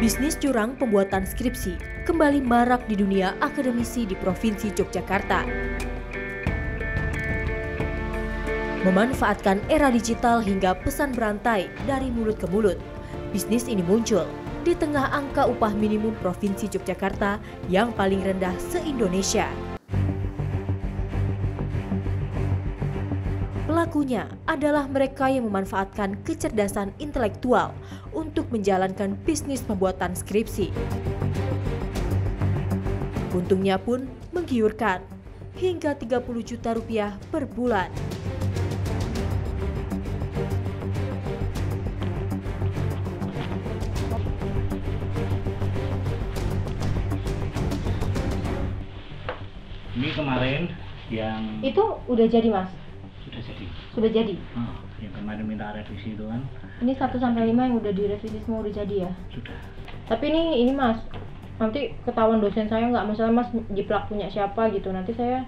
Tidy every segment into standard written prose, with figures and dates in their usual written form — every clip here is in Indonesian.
Bisnis curang pembuatan skripsi kembali marak di dunia akademisi di Provinsi Yogyakarta. Memanfaatkan era digital hingga pesan berantai dari mulut ke mulut, bisnis ini muncul di tengah angka upah minimum Provinsi Yogyakarta yang paling rendah se-Indonesia. Pelakunya adalah mereka yang memanfaatkan kecerdasan intelektual untuk menjalankan bisnis pembuatan skripsi. Untungnya pun menggiurkan, hingga 30 juta rupiah per bulan. Ini kemarin yang itu udah jadi, Mas? sudah jadi. Sudah jadi. Yang kemarin minta revisi itu kan. Ini 1 sampai 5 yang udah direvisi semua udah jadi ya? Sudah. Tapi ini Mas, nanti ketahuan dosen saya nggak, misalnya Mas jiplak punya siapa gitu, nanti saya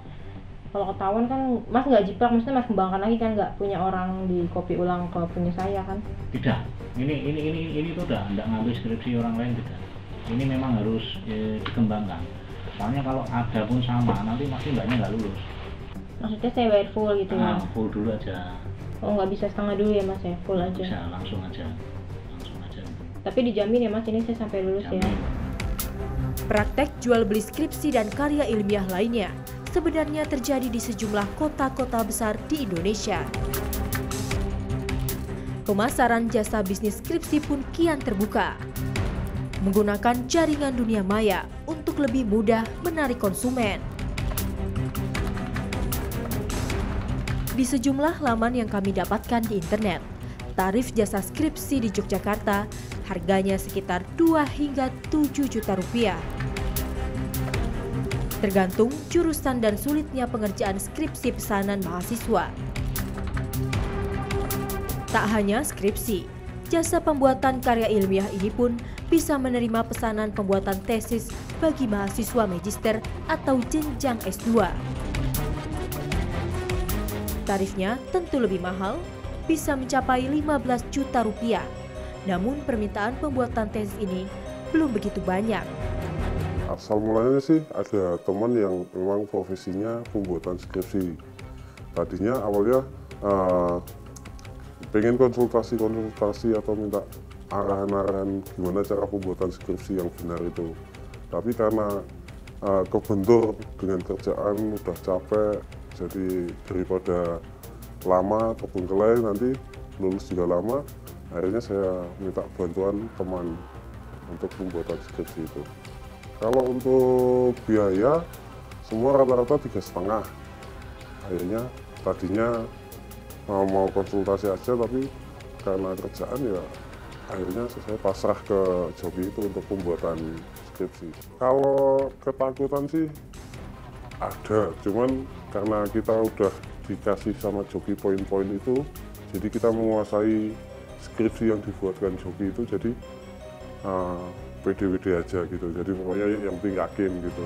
kalau ketahuan kan Mas nggak jiplak, maksudnya Mas kembangkan lagi kan, nggak punya orang di copy ulang ke punya saya kan? Tidak. Ini tuh udah nggak ngambil skripsi orang lain, tidak. Ini memang harus dikembangkan. Soalnya kalau ada pun sama, nanti masih nggak lulus. Maksudnya saya bayar full gitu ya? Full dulu aja. Oh, nggak bisa setengah dulu ya Mas ya? Full aja? Bisa, langsung aja. Tapi dijamin ya Mas, ini saya sampai lulus ya? Praktek jual beli skripsi dan karya ilmiah lainnya sebenarnya terjadi di sejumlah kota-kota besar di Indonesia. Pemasaran jasa bisnis skripsi pun kian terbuka, menggunakan jaringan dunia maya untuk lebih mudah menarik konsumen. Di sejumlah laman yang kami dapatkan di internet, tarif jasa skripsi di Yogyakarta harganya sekitar 2 hingga 7 juta rupiah. Tergantung jurusan dan sulitnya pengerjaan skripsi pesanan mahasiswa. Tak hanya skripsi, jasa pembuatan karya ilmiah ini pun bisa menerima pesanan pembuatan tesis bagi mahasiswa magister atau jenjang S2. Tarifnya tentu lebih mahal, bisa mencapai 15 juta rupiah. Namun permintaan pembuatan tesis ini belum begitu banyak. Asal mulanya sih ada teman yang memang profesinya pembuatan skripsi. Tadinya awalnya pengen konsultasi atau minta arahan-arahan gimana cara pembuatan skripsi yang benar itu. Tapi karena kebentur dengan kerjaan, udah capek, jadi daripada lama terbengkelai nanti lulus juga lama, akhirnya saya minta bantuan teman untuk pembuatan skripsi itu. Kalau untuk biaya semua rata-rata 3,5. Akhirnya tadinya mau konsultasi aja, tapi karena kerjaan ya akhirnya saya pasrah ke Joki itu untuk pembuatan skripsi. Kalau ketakutan sih ada, cuman karena kita udah dikasih sama Joki poin-poin itu, jadi kita menguasai skripsi yang dibuatkan Joki itu, jadi pede-pede aja gitu. Jadi pokoknya yang penting yakin gitu.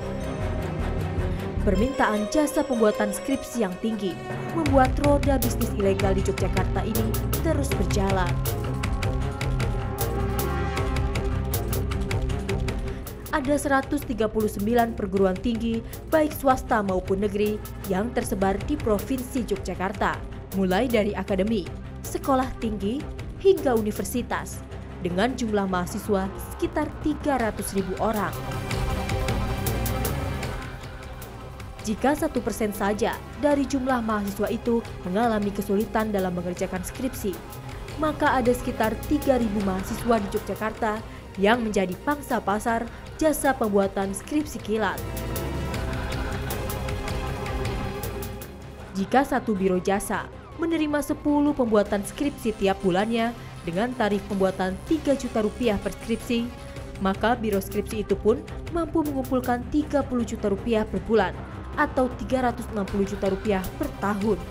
Permintaan jasa pembuatan skripsi yang tinggi membuat roda bisnis ilegal di Yogyakarta ini terus berjalan. Ada 139 perguruan tinggi, baik swasta maupun negeri, yang tersebar di Provinsi Yogyakarta, mulai dari akademi, sekolah tinggi, hingga universitas, dengan jumlah mahasiswa sekitar 300.000 orang. Jika 1% saja dari jumlah mahasiswa itu mengalami kesulitan dalam mengerjakan skripsi, maka ada sekitar 3.000 mahasiswa di Yogyakarta yang menjadi pangsa pasar jasa pembuatan skripsi kilat. Jika satu biro jasa menerima 10 pembuatan skripsi tiap bulannya dengan tarif pembuatan 3 juta rupiah per skripsi, maka biro skripsi itu pun mampu mengumpulkan 30 juta rupiah per bulan atau 360 juta rupiah per tahun.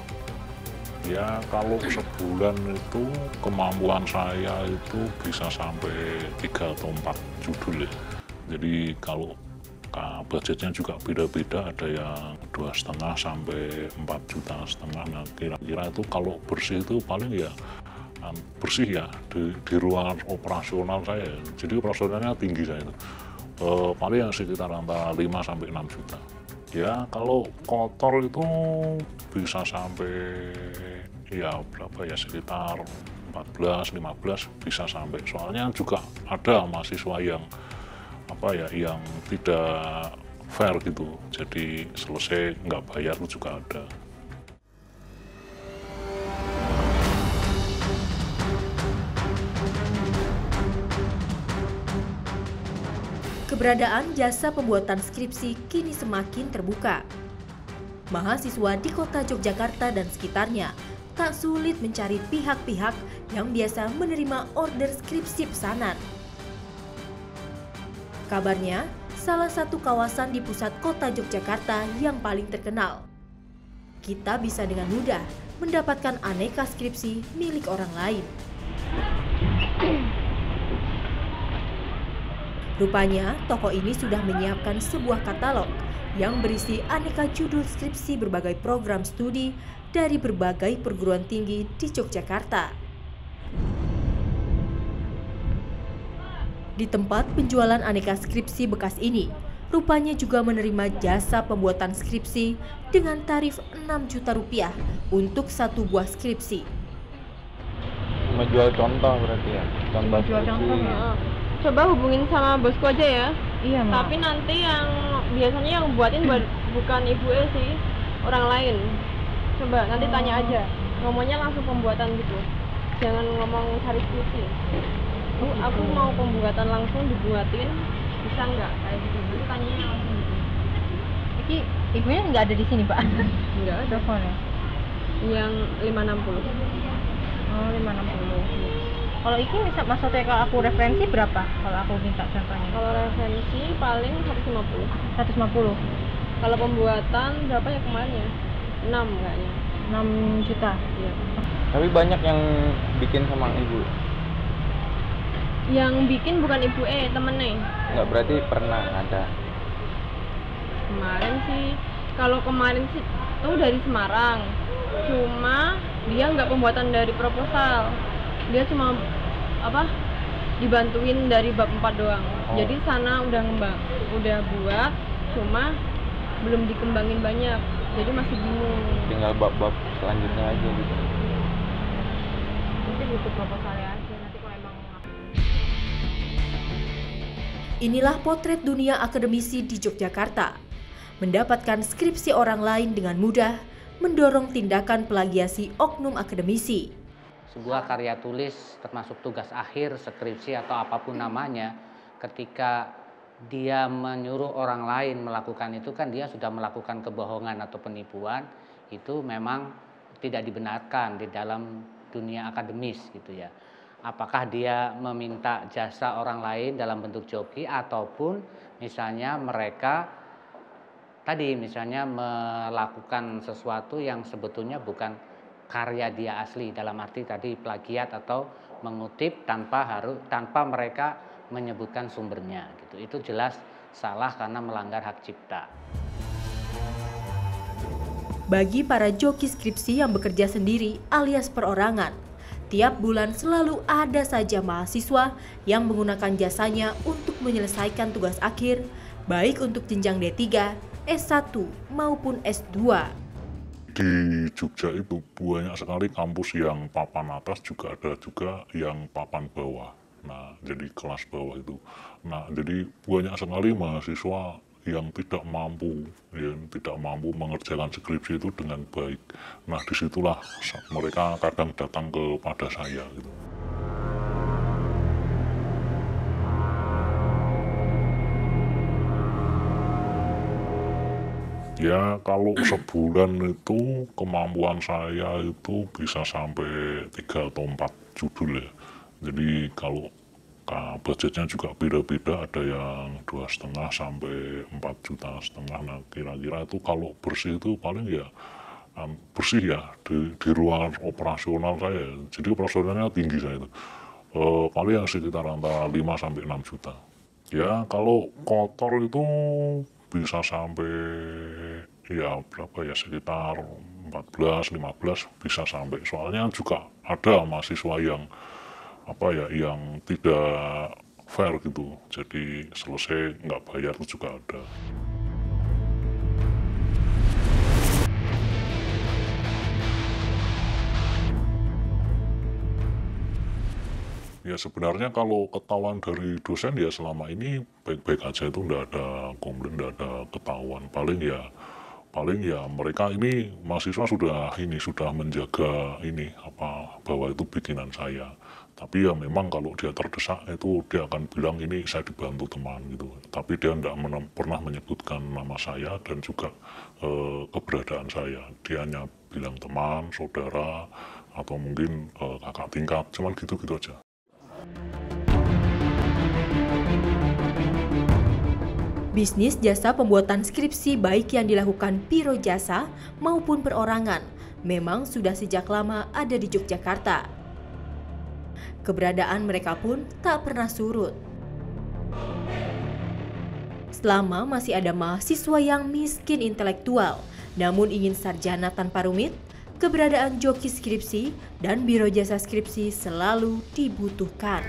Ya kalau sebulan itu kemampuan saya itu bisa sampai 3 atau 4 judul ya. Jadi kalau budgetnya juga beda-beda, ada yang 2,5 sampai 4,5 juta. Nah kira-kira itu kalau bersih itu paling ya bersih ya di ruangan operasional saya. Jadi operasionalnya tinggi saya itu. Paling yang sekitar antara 5 sampai 6 juta. Ya kalau kotor itu bisa sampai ya berapa ya, sekitar 14-15 bisa sampai. Soalnya juga ada mahasiswa yang yang tidak fair gitu. Jadi selesai nggak bayar itu juga ada. Keberadaan jasa pembuatan skripsi kini semakin terbuka. Mahasiswa di kota Yogyakarta dan sekitarnya tak sulit mencari pihak-pihak yang biasa menerima order skripsi pesanan. Kabarnya, salah satu kawasan di pusat kota Yogyakarta yang paling terkenal. Kita bisa dengan mudah mendapatkan aneka skripsi milik orang lain. Rupanya, toko ini sudah menyiapkan sebuah katalog yang berisi aneka judul skripsi berbagai program studi dari berbagai perguruan tinggi di Yogyakarta. Di tempat penjualan aneka skripsi bekas ini, rupanya juga menerima jasa pembuatan skripsi dengan tarif 6 juta rupiah untuk satu buah skripsi. Menjual contoh berarti ya? Jual contoh ya. Coba hubungin sama bosku aja ya. Iya, Mak. Tapi nanti yang biasanya yang buatin bukan ibu sih, orang lain. Coba nanti tanya aja. Ngomongnya langsung pembuatan gitu. Jangan ngomong cari skripsi. Bu, aku mau pembuatan langsung dibuatin, bisa nggak kayak gitu? Nanti tanyanya langsung gitu. Iki ibunya nggak ada di sini, Pak? Nggak ada. Teleponnya. Yang 560. Oh, 560. Kalau iki maksudnya kalau aku referensi berapa? Kalau aku minta contohnya. Kalau referensi paling 150. 150. Kalau pembuatan berapa ya kemarin ya? 6 kayaknya. 6 juta. Iya. Tapi banyak yang bikin sama ibu. Yang bikin bukan ibu temennya. Nggak, berarti pernah ada. Kemarin sih, kalau kemarin sih itu dari Semarang. Cuma dia nggak pembuatan dari proposal. Dia cuma dibantuin dari bab 4 doang. Oh. Jadi sana udah buat, cuma belum dikembangin banyak. Jadi masih bingung. Tinggal bab-bab selanjutnya aja gitu. Mungkin butuh proposalnya aja nanti kalau emang. Inilah potret dunia akademisi di Yogyakarta. Mendapatkan skripsi orang lain dengan mudah, mendorong tindakan plagiasi oknum akademisi. Sebuah karya tulis termasuk tugas akhir, skripsi atau apapun namanya, ketika dia menyuruh orang lain melakukan itu kan dia sudah melakukan kebohongan atau penipuan, itu memang tidak dibenarkan di dalam dunia akademis gitu ya. Apakah dia meminta jasa orang lain dalam bentuk joki ataupun misalnya mereka tadi misalnya melakukan sesuatu yang sebetulnya bukan karya dia asli, dalam arti tadi plagiat atau mengutip tanpa mereka menyebutkan sumbernya gitu. Itu jelas salah karena melanggar hak cipta. Bagi para joki skripsi yang bekerja sendiri alias perorangan, tiap bulan selalu ada saja mahasiswa yang menggunakan jasanya untuk menyelesaikan tugas akhir, baik untuk jenjang D3, S1 maupun S2. Di Jogja itu banyak sekali kampus yang papan atas, juga ada juga yang papan bawah. Nah, jadi kelas bawah itu. Nah, jadi banyak sekali mahasiswa yang tidak mampu mengerjakan skripsi itu dengan baik. Nah, disitulah mereka kadang datang kepada saya gitu. Ya kalau sebulan itu kemampuan saya itu bisa sampai 3 atau 4 judul ya. Jadi kalau budgetnya juga beda-beda, ada yang 2,5 sampai 4,5 juta. Nah kira-kira itu kalau bersih itu paling ya bersih ya di ruangan operasional saya. Jadi operasionalnya tinggi saya itu. Paling yang sekitar antara 5 sampai 6 juta. Ya kalau kotor itu bisa sampai ya berapa ya, sekitar 14, 15 bisa sampai. Soalnya juga ada mahasiswa yang yang tidak fair gitu. Jadi selesai nggak bayar itu juga ada. Ya sebenarnya kalau ketahuan dari dosen ya selama ini baik-baik aja, itu nggak ada komplain, nggak ada ketahuan. Paling ya mereka ini mahasiswa sudah menjaga bahwa itu bikinan saya. Tapi ya memang kalau dia terdesak itu dia akan bilang ini saya dibantu teman gitu. Tapi dia tidak pernah menyebutkan nama saya dan juga keberadaan saya. Dia hanya bilang teman, saudara, atau mungkin kakak tingkat, cuman gitu-gitu aja. Bisnis jasa pembuatan skripsi baik yang dilakukan biro jasa maupun perorangan memang sudah sejak lama ada di Yogyakarta. Keberadaan mereka pun tak pernah surut. Selama masih ada mahasiswa yang miskin intelektual namun ingin sarjana tanpa rumit, keberadaan joki skripsi dan biro jasa skripsi selalu dibutuhkan.